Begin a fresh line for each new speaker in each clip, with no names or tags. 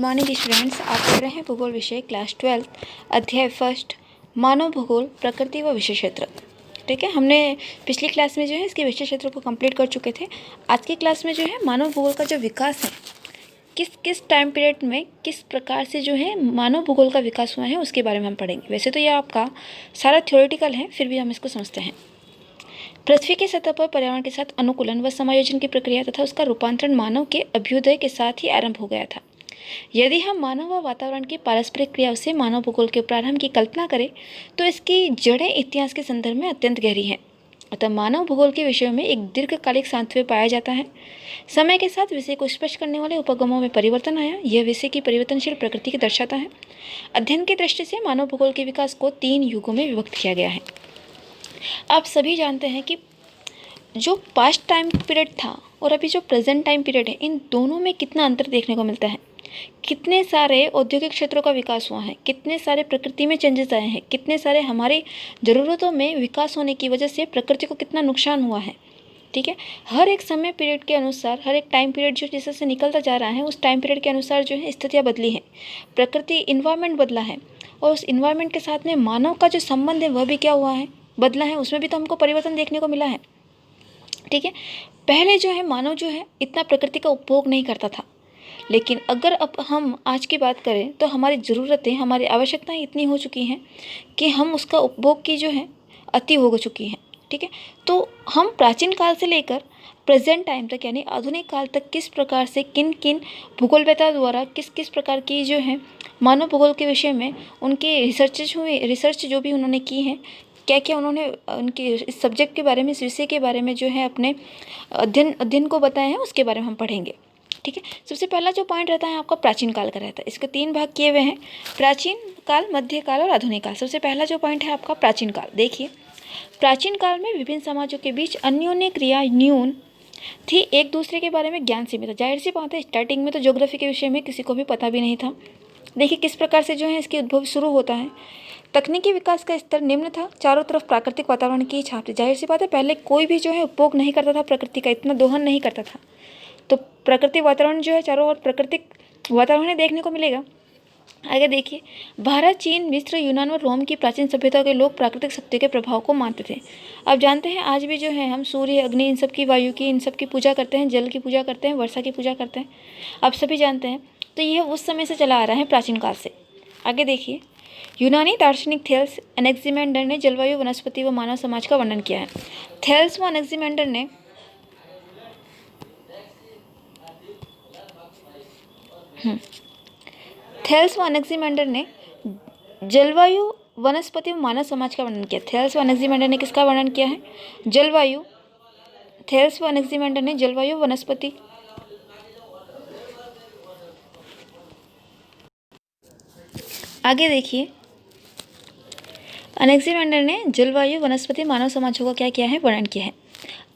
Morning students, आप पढ़ रहे हैं भूगोल विषय क्लास 12 अध्याय फर्स्ट मानव भूगोल प्रकृति व विषय क्षेत्र। ठीक है, हमने पिछली क्लास में जो है इसके विषय क्षेत्र को कंप्लीट कर चुके थे। आज की क्लास में जो है मानव भूगोल का जो विकास है, किस किस टाइम पीरियड में किस प्रकार से जो है मानव भूगोल का विकास हुआ है उसके बारे में हम पढ़ेंगे। वैसे तो यह आपका सारा थ्योरेटिकल है, फिर भी हम इसको समझते हैं। पृथ्वी की सतह पर पर्यावरण के साथ अनुकूलन व समायोजन की प्रक्रिया तथा उसका रूपांतरण मानव के अभ्युदय के साथ ही आरंभ हो गया था। यदि हम मानव व वातावरण की पारस्परिक क्रिया से मानव भूगोल के प्रारंभ की कल्पना करें तो इसकी जड़ें इतिहास के संदर्भ में अत्यंत गहरी हैं। अतः मानव भूगोल के विषयों में एक दीर्घकालिक सातत्य पाया जाता है। समय के साथ विषय को स्पष्ट करने वाले उपगमों में परिवर्तन आया। यह विषय की परिवर्तनशील प्रकृति को दर्शाता है। अध्ययन की दृष्टि से मानव भूगोल के विकास को 3 युगों में विभक्त किया गया है। आप सभी जानते हैं कि जो पास्ट टाइम पीरियड था और अभी जो प्रेजेंट टाइम पीरियड है, इन दोनों में कितना अंतर देखने को मिलता है। कितने सारे औद्योगिक क्षेत्रों का विकास हुआ है, कितने सारे प्रकृति में चेंजेस आए हैं, कितने सारे हमारी ज़रूरतों में विकास होने की वजह से प्रकृति को कितना नुकसान हुआ है। ठीक है, हर एक समय पीरियड के अनुसार, हर एक टाइम पीरियड जो जैसे से निकलता जा रहा है, उस टाइम पीरियड के अनुसार जो है स्थितियाँ बदली हैं, प्रकृति इन्वायरमेंट बदला है, और उस इन्वायरमेंट के साथ में मानव का जो संबंध है वह भी क्या हुआ है, बदला है। उसमें भी तो हमको परिवर्तन देखने को मिला है। ठीक है, पहले जो है मानव जो है इतना प्रकृति का उपभोग नहीं करता था, लेकिन अगर अब हम आज की बात करें तो हमारी ज़रूरतें, हमारी आवश्यकताएं इतनी हो चुकी हैं कि हम उसका उपभोग की जो है अति हो चुकी हैं। ठीक है, तो हम प्राचीन काल से लेकर प्रेजेंट टाइम तक यानी आधुनिक काल तक किस प्रकार से किन किन भूगोलवेत्ता द्वारा किस किस प्रकार की जो है मानव भूगोल के विषय में उनके रिसर्च जो भी उन्होंने की है, क्या क्या उन्होंने उनके इस सब्जेक्ट के बारे में, इस विषय के बारे में जो है अपने अध्ययन को बताया है, उसके बारे में हम पढ़ेंगे। ठीक है, सबसे पहला जो पॉइंट रहता है आपका प्राचीन काल का रहता है। इसके 3 भाग किए हुए हैं, प्राचीन काल, मध्य काल और आधुनिक काल। सबसे पहला जो पॉइंट है आपका प्राचीन काल। देखिए, प्राचीन काल में विभिन्न समाजों के बीच अन्योन्य क्रिया न्यून थी, एक दूसरे के बारे में ज्ञान सीमित था। जाहिर सी बात है, स्टार्टिंग में तो ज्योग्राफी के विषय में किसी को भी पता भी नहीं था। देखिए किस प्रकार से जो है इसकी उद्भव शुरू होता है। तकनीकी विकास का स्तर निम्न था, चारों तरफ प्राकृतिक वातावरण की छाप थी। जाहिर सी बात है, पहले कोई भी जो है उपभोग नहीं करता था, प्रकृति का इतना दोहन नहीं करता था, तो प्राकृतिक वातावरण जो है चारों ओर प्राकृतिक वातावरण देखने को मिलेगा। आगे देखिए, भारत, चीन, मिस्र, यूनान और रोम की प्राचीन सभ्यता के लोग प्राकृतिक शक्तियों के प्रभाव को मानते थे। अब जानते हैं आज भी जो है हम सूर्य, अग्नि, इन सब की, वायु की, इन सब की पूजा करते हैं, जल की पूजा करते हैं, वर्षा की पूजा करते हैं, आप सभी जानते हैं। तो यह उस समय से चला आ रहा है, प्राचीन काल से। आगे देखिए, यूनानी दार्शनिक थेल्स एनेक्सिमेंडर ने जलवायु, वनस्पति व मानव समाज का वर्णन किया है। थेल्स व एनेक्सिमेंडर ने जलवायु, वनस्पति व मानव समाज का वर्णन किया। थेल्स व एनेक्सिमेंडर ने किसका वर्णन किया है? जलवायु। थेल्स व एनेक्सिमेंडर ने जलवायु, वनस्पति। आगे देखिए, एनेक्सिमेंडर ने जलवायु, वनस्पति, मानव समाजों का क्या किया है? वर्णन किया है।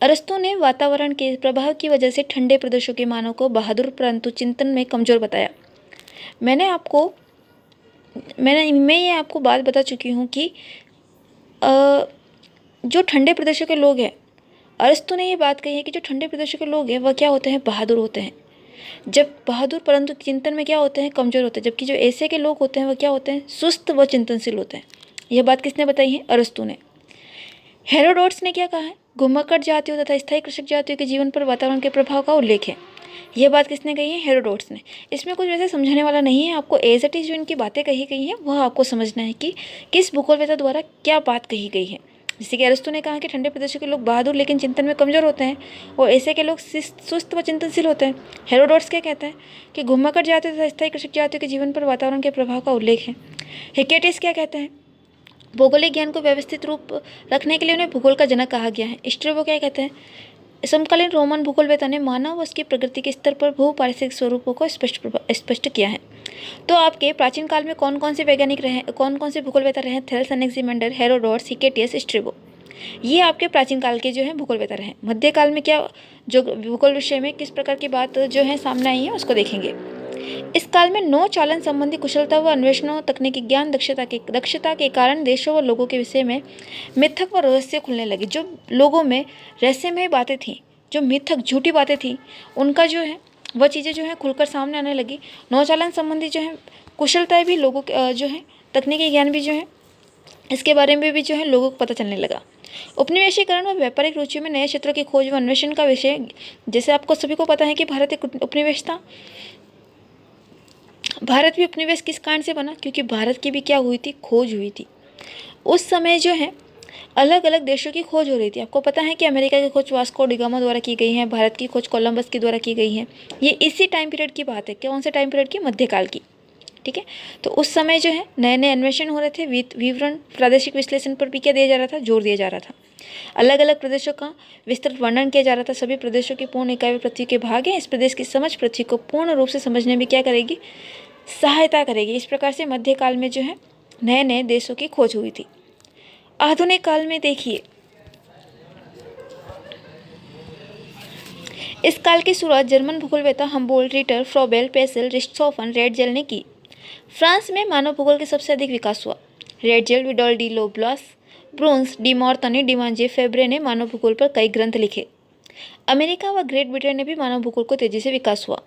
अरस्तु ने वातावरण के प्रभाव की वजह से ठंडे प्रदेशों के मानव को बहादुर परंतु चिंतन में कमजोर बताया। मैं ये आपको बात बता चुकी हूँ कि जो ठंडे प्रदेशों के लोग हैं, अरस्तु ने ये बात कही है कि जो ठंडे प्रदेशों के लोग हैं वह क्या होते हैं? बहादुर होते हैं। जब बहादुर परंतु चिंतन में क्या होते हैं? कमजोर होते हैं। जबकि जो ऐसे के लोग होते हैं वह क्या होते हैं? सुस्त व चिंतनशील होते हैं। यह बात किसने बताई है? अरस्तु ने। हेरोडोट्स ने क्या कहा है? घुमक्कड़ जातियों तथा स्थायी कृषक जातियों के जीवन पर वातावरण के प्रभाव का उल्लेख है। यह बात किसने कही है? हेरोडोट्स ने। इसमें कुछ वैसे समझाने वाला नहीं है, आपको एज इट इज जो इनकी बातें कही गई हैं वह आपको समझना है कि किस भूगोलवेत्ता द्वारा क्या बात कही गई है। जैसे कि अरस्तु ने कहा कि ठंडे प्रदेशों के लोग बहादुर लेकिन चिंतन में कमजोर होते हैं, और ऐसे के लोग सुस्त व चिंतनशील होते हैं। हेरोडोट्स क्या कहते हैं कि घुमक्कड़ जातियों तथा स्थायी कृषक जातियों के जीवन पर वातावरण के प्रभाव का उल्लेख है। हिकेटिस क्या कहते हैं? भौगोलिक ज्ञान को व्यवस्थित रूप रखने के लिए उन्हें भूगोल का जनक कहा गया है। स्ट्रेबो क्या कहते हैं? समकालीन रोमन भूगोलवेत्ता ने मानव व उसकी प्रकृति के स्तर पर भूपारिस्थितिक स्वरूपों को स्पष्ट किया है। तो आपके प्राचीन काल में कौन कौन से वैज्ञानिक रहे, कौन कौन से भूगोलवेत्ता रहे? Thales, Anaximander, Herodotus, Hecataeus, Strabo. ये आपके प्राचीन काल के जो है भूगोलवेत्ता रहे। मध्य काल में क्या जो भूगोल विषय में किस प्रकार की बात जो है सामने आई है उसको देखेंगे। इस काल में नौ चालन संबंधी कुशलता व अन्वेषणों, तकनीकी ज्ञान, दक्षता के कारण देशों व लोगों के विषय में मिथक व रहस्य खुलने लगी। जो लोगों में रहस्यमय बातें थीं, जो मिथक, झूठी बातें थीं, उनका जो है वह चीज़ें जो है खुलकर सामने आने लगी। नौचालन संबंधी जो है कुशलताएं भी लोगों के जो है तकनीकी ज्ञान भी जो है इसके बारे में भी जो है लोगों को पता चलने लगा। उपनिवेशीकरण और व्यापारिक रुचियों में नए क्षेत्रों की खोज व अन्वेषण का विषय, जैसे आपको सभी को पता है कि भारत एक उपनिवेश था। भारत भी उपनिवेश किस कारण से बना? क्योंकि भारत की भी क्या हुई थी? खोज हुई थी। उस समय जो है अलग अलग देशों की खोज हो रही थी। आपको पता है कि अमेरिका की खोज वास्को डिगामा द्वारा की गई है, भारत की खोज कोलंबस के द्वारा की गई है। ये इसी टाइम पीरियड की बात है। कौन से टाइम पीरियड की? मध्यकाल की। ठीक है, तो उस समय जो है नए नए अन्वेषण हो रहे थे। विवरण प्रादेशिक विश्लेषण पर भी क्या दिया जा रहा था? जोर दिया जा रहा था। अलग अलग प्रदेशों का विस्तृत वर्णन किया जा रहा था। सभी प्रदेशों की पूर्ण इकाई पृथ्वी के भाग हैं। इस प्रदेश की समझ पृथ्वी को पूर्ण रूप से समझने में क्या करेगी? सहायता करेगी। इस प्रकार से मध्यकाल में जो है नए नए देशों की खोज हुई थी। आधुनिक काल में देखिए, इस काल की शुरुआत जर्मन भूगोलवेत्ता Humboldt, Ritter, Froebel, Peschel, Richthofen, Ratzel ने की। फ्रांस में मानव भूगोल के सबसे अधिक विकास हुआ। रेडजेल, विडोल डी लोब्लास, ब्रून्स, डी मॉर्तनी, डिमांजे, फेब्रे ने मानव भूगोल पर कई ग्रंथ लिखे। अमेरिका व ग्रेट ब्रिटेन में भी मानव भूगोल को तेजी से विकास हुआ।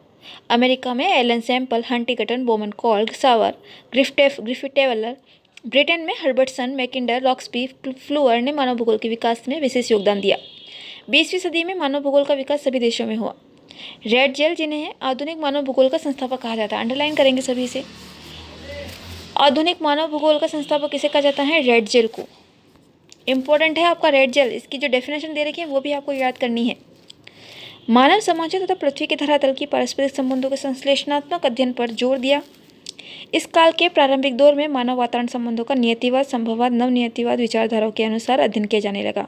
अमेरिका में Ellen Semple, Huntington, Bowman, Colby, Sauer, Griffith Taylor. Britain में हर्बर्टसन, मैकिंडर, रॉक्सबी, फ्लूअर ने मानव भूगोल के विकास में विशेष योगदान दिया। 20वीं सदी में मानव भूगोल का विकास सभी देशों में हुआ। रेडजेल, जिन्हें आधुनिक मानव भूगोल का संस्थापक कहा जाता है, अंडरलाइन करेंगे सभी से। आधुनिक मानव भूगोल का संस्थापक किसे कहा जाता है? रेडजेल को। इंपॉर्टेंट है आपका रेडजेल, इसकी जो डेफिनेशन दे रखी है वो भी आपको याद करनी है। मानव समाजों तथा पृथ्वी के धरातल की पारस्परिक संबंधों के संश्लेषणात्मक अध्ययन पर जोर दिया। इस काल के प्रारंभिक दौर में मानव वातावरण संबंधों का नियतिवाद, संभववाद, नवनियतिवाद विचारधाराओं के अनुसार अध्ययन किया जाने लगा।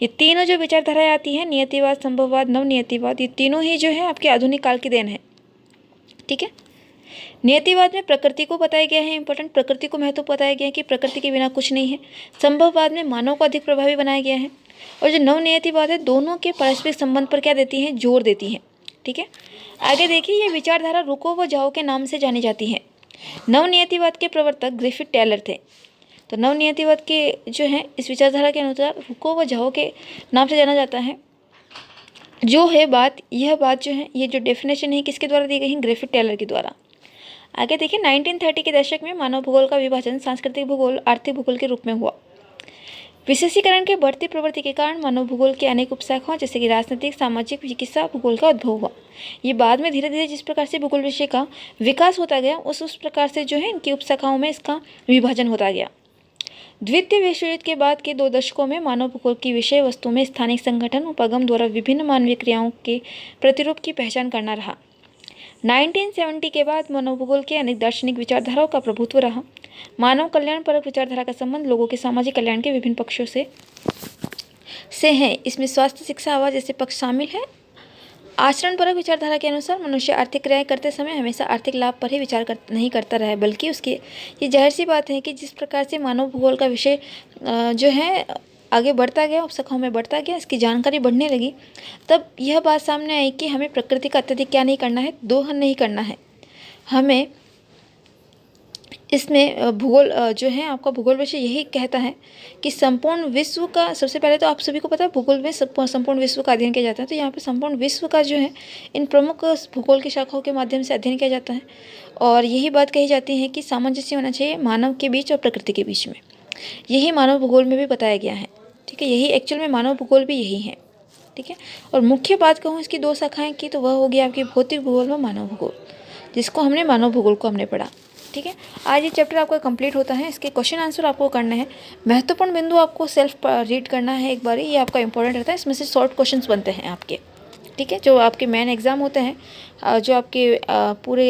ये तीनों जो विचारधाराएं आती हैं, नियतिवाद, संभववाद, नवनियतिवाद, ये तीनों ही जो है आपके आधुनिक काल की देन है। ठीक है, नियतिवाद में प्रकृति को बताया गया है, इंपॉर्टेंट, प्रकृति को महत्व बताया गया है कि प्रकृति के बिना कुछ नहीं है। संभववाद में मानव को अधिक प्रभावी बनाया गया है। और जो नवनियतिवाद है, दोनों के पारस्परिक संबंध पर क्या देती हैं? जोर देती हैं। ठीक है, आगे देखिए, ये विचारधारा रुको व जाओ के नाम से जानी जाती है। नवनियतिवाद के प्रवर्तक ग्रिफिथ टेलर थे। तो नवनियतिवाद के जो है इस विचारधारा के अनुसार रुको व जाओ के नाम से जाना जाता है। जो है यह बात जो है, ये जो डेफिनेशन है किसके द्वारा दी गई है? ग्रिफिथ टेलर के द्वारा। आगे देखिए, 1930 के दशक में मानव भूगोल का विभाजन सांस्कृतिक भूगोल, आर्थिक भूगोल के रूप में हुआ। विशेषीकरण के बढ़ती प्रवृत्ति के कारण मानव भूगोल की अनेक उपशाखाओं जैसे कि राजनीतिक, सामाजिक, चिकित्सा भूगोल का उद्भव हुआ। ये बाद में धीरे धीरे जिस प्रकार से भूगोल विषय का विकास होता गया, उस प्रकार से जो है इनकी उपशाखाओं में इसका विभाजन होता गया। द्वितीय विश्व युद्ध के बाद के 2 दशकों में मानव भूगोल की विषय वस्तु में स्थानिक संगठन उपगम द्वारा विभिन्न मानवीय क्रियाओं के प्रतिरूप की पहचान करना रहा। 1970 के बाद मानव भूगोल के अनेक दार्शनिक विचारधाराओं का प्रभुत्व रहा। मानव कल्याण परक विचारधारा का संबंध लोगों के सामाजिक कल्याण के विभिन्न पक्षों से है। इसमें स्वास्थ्य, शिक्षा, आवास जैसे पक्ष शामिल है। आचरण परक विचारधारा के अनुसार मनुष्य आर्थिक क्रियाएं करते समय हमेशा आर्थिक लाभ पर ही विचार नहीं करता रहा, बल्कि उसकी ये जाहिर सी बात है कि जिस प्रकार से मानव भूगोल का विषय जो है आगे बढ़ता गया, उपशाखाओं में बढ़ता गया, इसकी जानकारी बढ़ने लगी, तब यह बात सामने आई कि हमें प्रकृति का अत्यधिक क्या नहीं करना है? दोहन नहीं करना है। हमें इसमें भूगोल जो है आपका भूगोल विषय यही कहता है कि संपूर्ण विश्व का, सबसे पहले तो आप सभी को पता है भूगोल में संपूर्ण विश्व का अध्ययन किया जाता है। तो यहाँ पे संपूर्ण विश्व का जो है इन प्रमुख भूगोल की शाखाओं के माध्यम से अध्ययन किया जाता है। और यही बात कही जाती है कि सामंजस्य होना चाहिए मानव के बीच और प्रकृति के बीच में। यही मानव भूगोल में भी बताया गया है। ठीक है, यही एक्चुअल में मानव भूगोल भी यही है। ठीक है, और मुख्य बात कहूँ इसकी 2 शाखाएँ की, तो वह होगी आपकी भौतिक भूगोल व मानव भूगोल, जिसको हमने मानव भूगोल को हमने पढ़ा। ठीक है, आज ये चैप्टर आपका कंप्लीट होता है। इसके क्वेश्चन आंसर आपको करना है। महत्वपूर्ण बिंदु आपको सेल्फ रीड करना है एक बार, ये आपका इंपॉर्टेंट रहता है। इसमें से शॉर्ट क्वेश्चंस बनते हैं आपके। ठीक है, जो आपके मेन एग्जाम होते हैं, जो आपके पूरे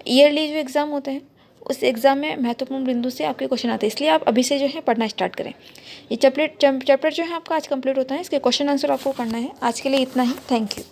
ईयरली जो एग्ज़ाम होते हैं, उस एग्ज़ाम में महत्वपूर्ण बिंदु से आपके क्वेश्चन आते हैं। इसलिए आप अभी से जो है पढ़ना स्टार्ट करें। ये चैप्टर जो है आपका आज कंप्लीट होता है। इसके क्वेश्चन आंसर आपको करना है। आज के लिए इतना ही। Thank you.